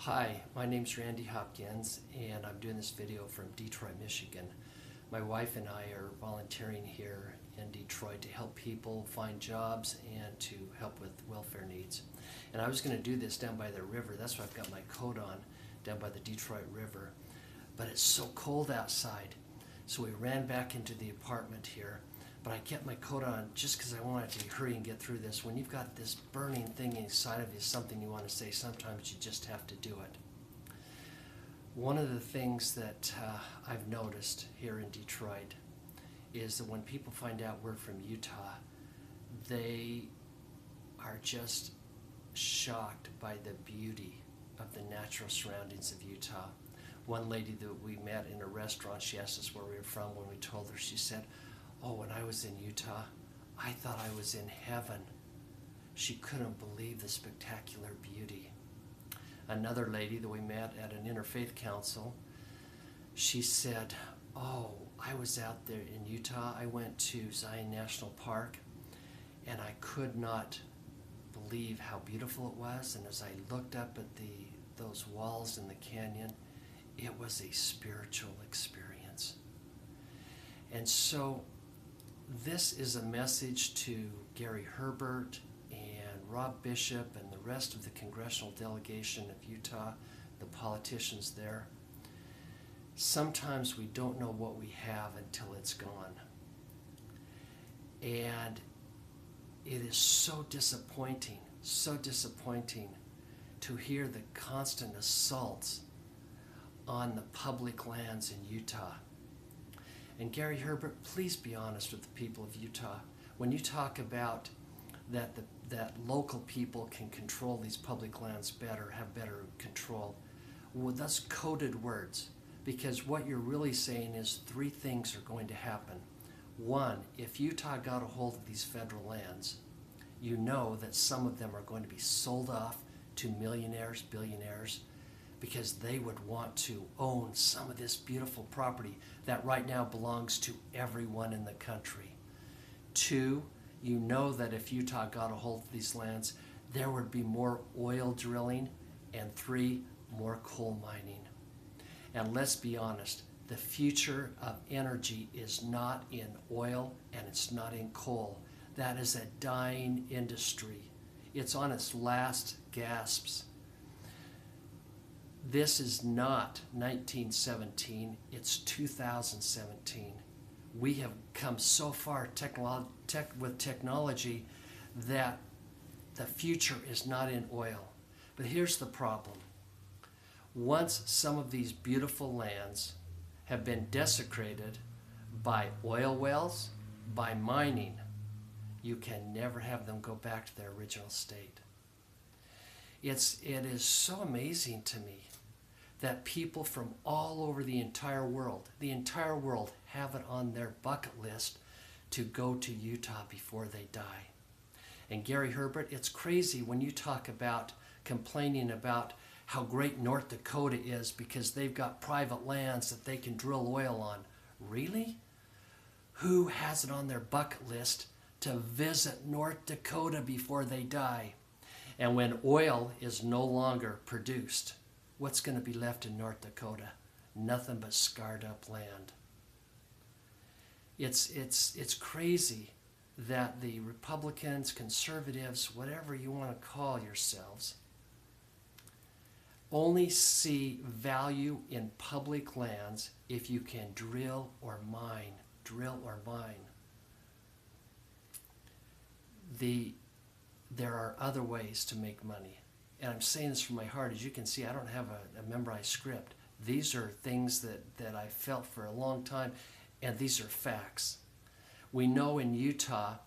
Hi, my name's Randy Hopkins, and I'm doing this video from Detroit, Michigan. My wife and I are volunteering here in Detroit to help people find jobs and to help with welfare needs. And I was going to do this down by the river. That's why I've got my coat on, down by the Detroit River. But it's so cold outside, so we ran back into the apartment here. But I kept my coat on just because I wanted to hurry and get through this. When you've got this burning thing inside of you, something you want to say, sometimes you just have to do it. One of the things that I've noticed here in Detroit is that when people find out we're from Utah, they are just shocked by the beauty of the natural surroundings of Utah. One lady that we met in a restaurant, she asked us where we were from. When we told her, she said, "Oh, when I was in Utah, I thought I was in heaven." She couldn't believe the spectacular beauty. Another lady that we met at an interfaith council, she said, "Oh, I was out there in Utah. I went to Zion National Park, and I could not believe how beautiful it was. And as I looked up at those walls in the canyon, it was a spiritual experience." And so this is a message to Gary Herbert and Rob Bishop and the rest of the congressional delegation of Utah, the politicians there. Sometimes we don't know what we have until it's gone. And it is so disappointing to hear the constant assaults on the public lands in Utah. And Gary Herbert, please be honest with the people of Utah. When you talk about that local people can control these public lands better, have better control, well, that's coded words, because what you're really saying is three things are going to happen. One, if Utah got a hold of these federal lands, you know that some of them are going to be sold off to millionaires, billionaires, because they would want to own some of this beautiful property that right now belongs to everyone in the country. Two, you know that if Utah got a hold of these lands, there would be more oil drilling, and three, more coal mining. And let's be honest, the future of energy is not in oil and it's not in coal. That is a dying industry. It's on its last gasps. This is not 1917, it's 2017. We have come so far with technology that the future is not in oil. But here's the problem. Once some of these beautiful lands have been desecrated by oil wells, by mining, you can never have them go back to their original state. It is so amazing to me that people from all over the entire world have it on their bucket list to go to Utah before they die. And Gary Herbert, it's crazy when you talk about complaining about how great North Dakota is because they've got private lands that they can drill oil on. Really? Who has it on their bucket list to visit North Dakota before they die? And when oil is no longer produced, what's going to be left in North Dakota? Nothing but scarred up land. It's crazy that the Republicans, conservatives, whatever you want to call yourselves, only see value in public lands if you can drill or mine. There are other ways to make money. And I'm saying this from my heart. As you can see, I don't have a memorized script. These are things that I felt for a long time, and these are facts. We know in Utah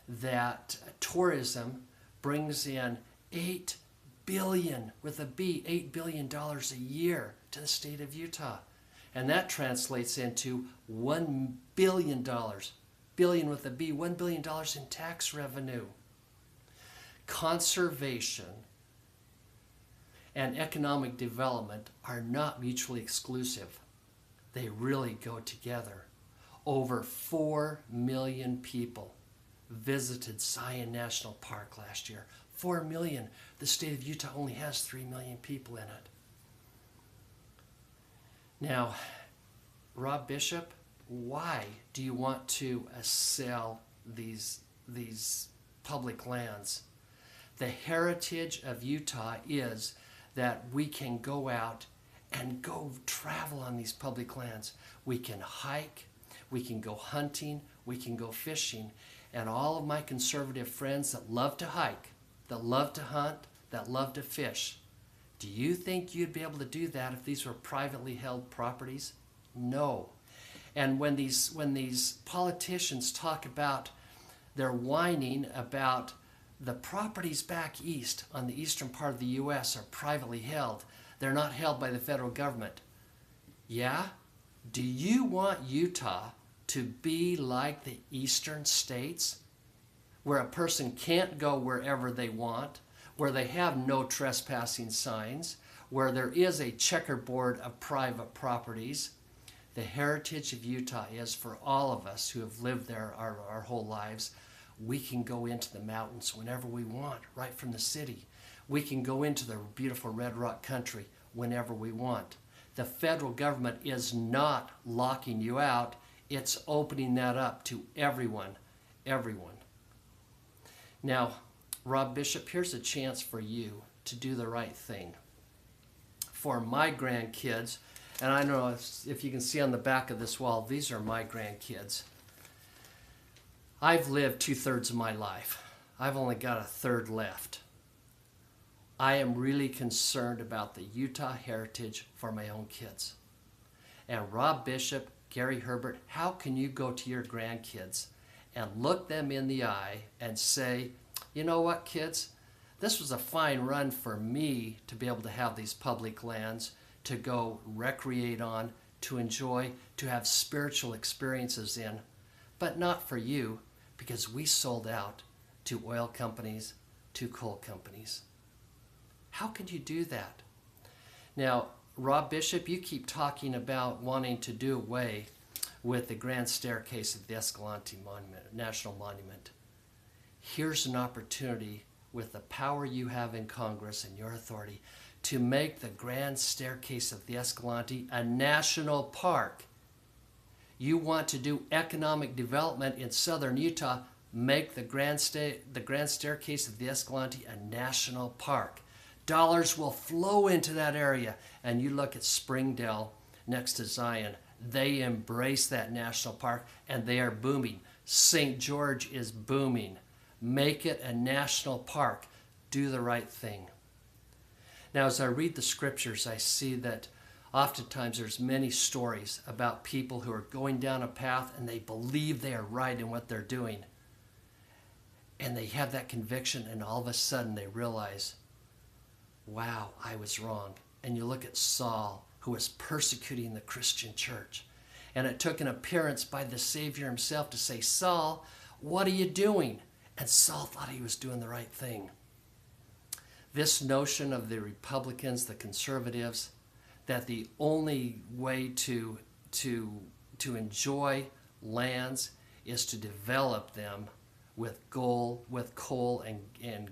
that tourism brings in $8 billion, with a B, $8 billion a year to the state of Utah. And that translates into $1 billion, billion with a B, $1 billion in tax revenue. Conservation and economic development are not mutually exclusive. They really go together. Over 4 million people visited Zion National Park last year. 4 million. The state of Utah only has 3 million people in it. Now, Rob Bishop, why do you want to sell these public lands? The heritage of Utah is that we can go out and go travel on these public lands. We can hike, we can go hunting, we can go fishing. And all of my conservative friends that love to hike, that love to hunt, that love to fish, do you think you'd be able to do that if these were privately held properties? No. And when these politicians talk about, they're whining about the properties back east on the eastern part of the U.S. are privately held. They're not held by the federal government. Yeah? Do you want Utah to be like the eastern states, where a person can't go wherever they want, where they have no trespassing signs, where there is a checkerboard of private properties? The heritage of Utah is, for all of us who have lived there our whole lives, we can go into the mountains whenever we want, right from the city. We can go into the beautiful Red Rock country whenever we want. The federal government is not locking you out. It's opening that up to everyone. Now, Rob Bishop, here's a chance for you to do the right thing. For my grandkids, and I don't know if you can see on the back of this wall, these are my grandkids. I've lived 2/3 of my life. I've only got a third left. I am really concerned about the Utah heritage for my own kids. And Rob Bishop, Gary Herbert, how can you go to your grandkids and look them in the eye and say, you know what, kids, this was a fine run for me to be able to have these public lands, to go recreate on, to enjoy, to have spiritual experiences in, but not for you, because we sold out to oil companies, to coal companies. How could you do that? Now, Rob Bishop, you keep talking about wanting to do away with the grand staircase of the Escalante Monument, National Monument. Here's an opportunity, with the power you have in Congress and your authority, to make the grand staircase of the Escalante a national park. You want to do economic development in southern Utah, make the grand staircase of the Escalante a national park. Dollars will flow into that area. And you look at Springdale next to Zion, they embrace that national park and they are booming. St. George is booming. Make it a national park. Do the right thing. Now, as I read the scriptures, I see that oftentimes there's many stories about people who are going down a path and they believe they are right in what they're doing. And they have that conviction, and all of a sudden they realize, wow, I was wrong. And you look at Saul, who was persecuting the Christian church. And it took an appearance by the Savior himself to say, Saul, what are you doing? And Saul thought he was doing the right thing. This notion of the Republicans, the conservatives, that the only way to enjoy lands is to develop them with gold, with coal and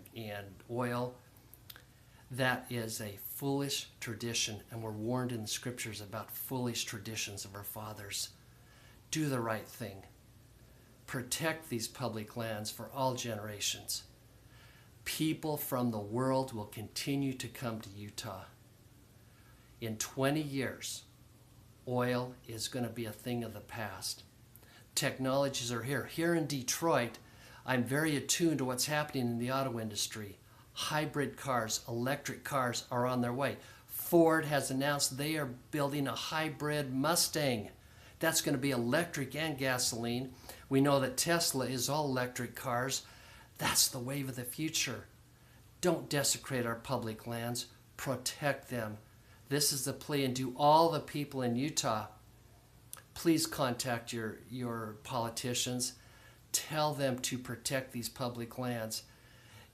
oil, that is a foolish tradition, and we're warned in the scriptures about foolish traditions of our fathers. Do the right thing. Protect these public lands for all generations. People from the world will continue to come to Utah. In 20 years, oil is going to be a thing of the past. Technologies are here. Here in Detroit, I'm very attuned to what's happening in the auto industry. Hybrid cars, electric cars are on their way. Ford has announced they are building a hybrid Mustang. That's going to be electric and gasoline. We know that Tesla is all electric cars. That's the wave of the future. Don't desecrate our public lands. Protect them. This is the plea, and to all the people in Utah, please contact your politicians. Tell them to protect these public lands.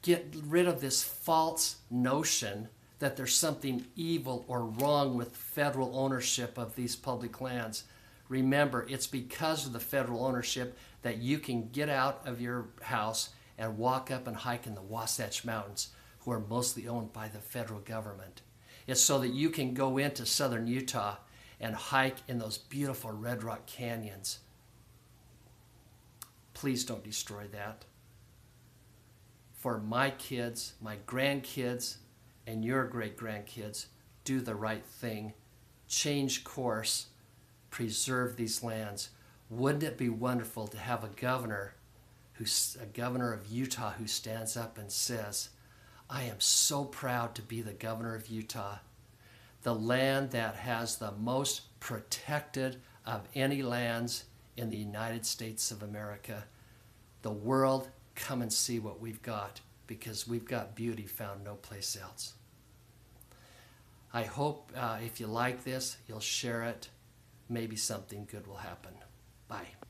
Get rid of this false notion that there's something evil or wrong with federal ownership of these public lands. Remember, it's because of the federal ownership that you can get out of your house and walk up and hike in the Wasatch Mountains, who are mostly owned by the federal government. It's so that you can go into southern Utah and hike in those beautiful Red Rock canyons. Please don't destroy that. For my kids, my grandkids, and your great-grandkids, do the right thing. Change course. Preserve these lands. Wouldn't it be wonderful to have a governor of Utah who stands up and says, I am so proud to be the governor of Utah, the land that has the most protected of any lands in the United States of America. The world, come and see what we've got, because we've got beauty found no place else. I hope if you like this, you'll share it. Maybe something good will happen. Bye.